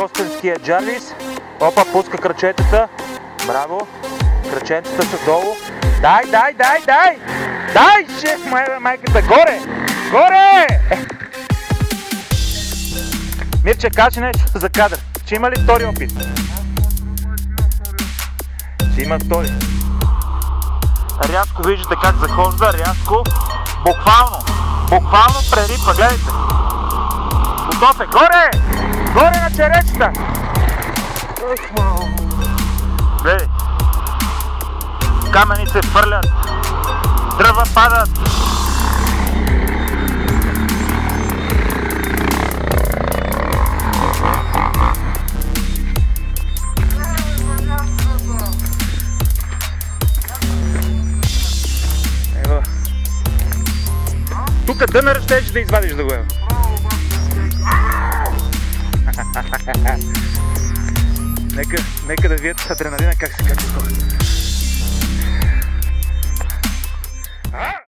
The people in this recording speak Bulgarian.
костенския Джарвис. Опа, пуска кръчетата. Браво. Кръчетата са долу. Дай! Дай, шеф, майката, горе! Горе! Мирче, кажи нещо за кадър. Ще има ли втори опит? Ще има втори. Рязко виждате как захожда, рязко. Буквално прерипва, гледайте. Готов е, горе! Горе на черечета! Гледай. Камъни се фърлят. Дръва падат. Ево. Тук дънър щеше да извадиш да го има. Нека да видят адреналина как се качва.